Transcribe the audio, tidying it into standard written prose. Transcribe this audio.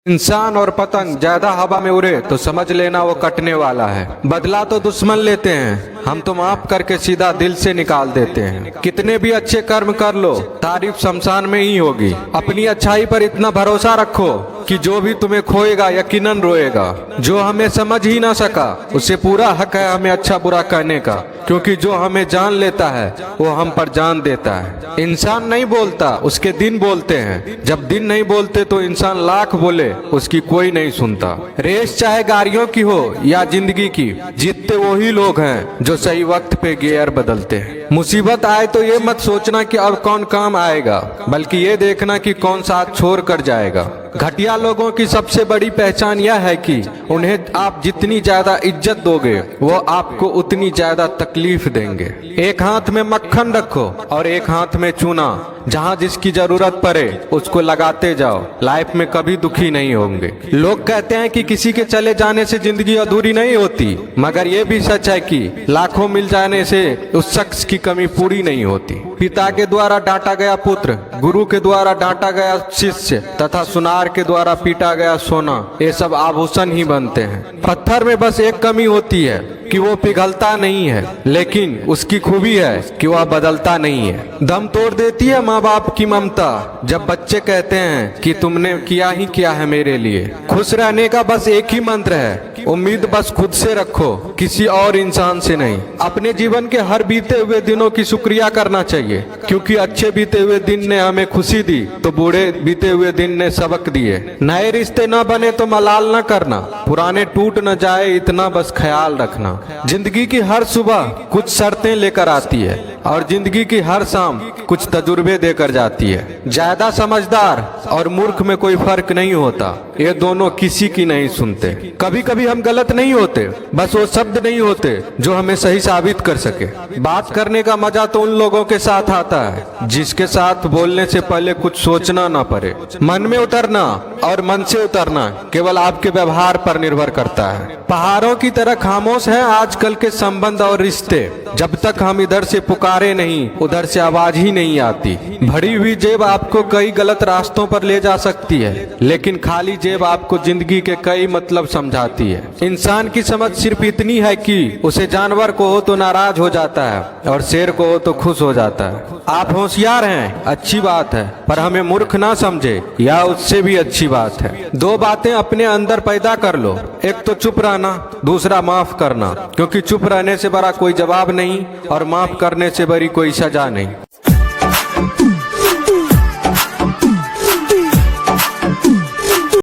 इंसान और पतंग ज्यादा हवा में उड़े तो समझ लेना वो कटने वाला है। बदला तो दुश्मन लेते हैं, हम तो माफ करके सीधा दिल से निकाल देते हैं। कितने भी अच्छे कर्म कर लो, तारीफ शमशान में ही होगी। अपनी अच्छाई पर इतना भरोसा रखो कि जो भी तुम्हें खोएगा यकीनन रोएगा। जो हमें समझ ही ना सका उसे पूरा हक है हमें अच्छा बुरा कहने का, क्योंकि जो हमें जान लेता है वो हम पर जान देता है। इंसान नहीं बोलता, उसके दिन बोलते हैं। जब दिन नहीं बोलते तो इंसान लाख बोले उसकी कोई नहीं सुनता। रेस चाहे गाड़ियों की हो या जिंदगी की, जीतते वही लोग हैं जो सही वक्त पे गियर बदलते हैं। मुसीबत आए तो ये मत सोचना कि अब कौन काम आएगा, बल्कि ये देखना कि कौन साथ छोड़ कर जाएगा। घटिया लोगों की सबसे बड़ी पहचान यह है कि उन्हें आप जितनी ज्यादा इज्जत दोगे वो आपको उतनी ज्यादा तकलीफ देंगे। एक हाथ में मक्खन रखो और एक हाथ में चूना। जहाँ जिसकी जरूरत पड़े उसको लगाते जाओ, लाइफ में कभी दुखी नहीं होंगे। लोग कहते हैं कि किसी के चले जाने से जिंदगी अधूरी नहीं होती, मगर ये भी सच है कि लाखों मिल जाने से उस शख्स की कमी पूरी नहीं होती। पिता के द्वारा डांटा गया पुत्र, गुरु के द्वारा डांटा गया शिष्य तथा सुनार के द्वारा पीटा गया सोना, ये सब आभूषण ही बनते हैं। पत्थर में बस एक कमी होती है कि वो पिघलता नहीं है, लेकिन उसकी खूबी है कि वह बदलता नहीं है। दम तोड़ देती है माँ बाप की ममता जब बच्चे कहते हैं कि तुमने किया ही क्या है मेरे लिए। खुश रहने का बस एक ही मंत्र है, उम्मीद बस खुद से रखो, किसी और इंसान से नहीं। अपने जीवन के हर बीते हुए दिनों की शुक्रिया करना चाहिए, क्योंकि अच्छे बीते हुए दिन ने हमें खुशी दी तो बुरे बीते हुए दिन ने सबक दिए। नए रिश्ते न बने तो मलाल न करना, पुराने टूट न जाए इतना बस ख्याल रखना। जिंदगी की हर सुबह कुछ शर्तें लेकर आती है और जिंदगी की हर शाम कुछ तजुर्बे देकर जाती है। ज्यादा समझदार और मूर्ख में कोई फर्क नहीं होता, ये दोनों किसी की नहीं सुनते। कभी कभी हम गलत नहीं होते, बस वो शब्द नहीं होते जो हमें सही साबित कर सके। बात करने का मजा तो उन लोगों के साथ आता है जिसके साथ बोलने से पहले कुछ सोचना ना पड़े। मन में उतरना और मन से उतरना केवल आपके व्यवहार पर निर्भर करता है। पहाड़ों की तरह खामोश है आजकल के संबंध और रिश्ते। जब तक हम इधर से पुकारे नहीं उधर से आवाज ही नहीं आती। भरी हुई जेब आपको कई गलत रास्तों पर ले जा सकती है, लेकिन खाली जेब आपको जिंदगी के कई मतलब समझाती है। इंसान की समझ सिर्फ इतनी है कि उसे जानवर को हो तो नाराज हो जाता है और शेर को हो तो खुश हो जाता है। आप होशियार हैं, अच्छी बात है, पर हमें मूर्ख ना समझे या उससे भी अच्छी बात है। दो बातें अपने अंदर पैदा कर लो, एक तो चुप रहना, दूसरा माफ करना, क्योंकि चुप रहने से बड़ा कोई जवाब नहीं और माफ करने से बड़ी कोई सजा नहीं।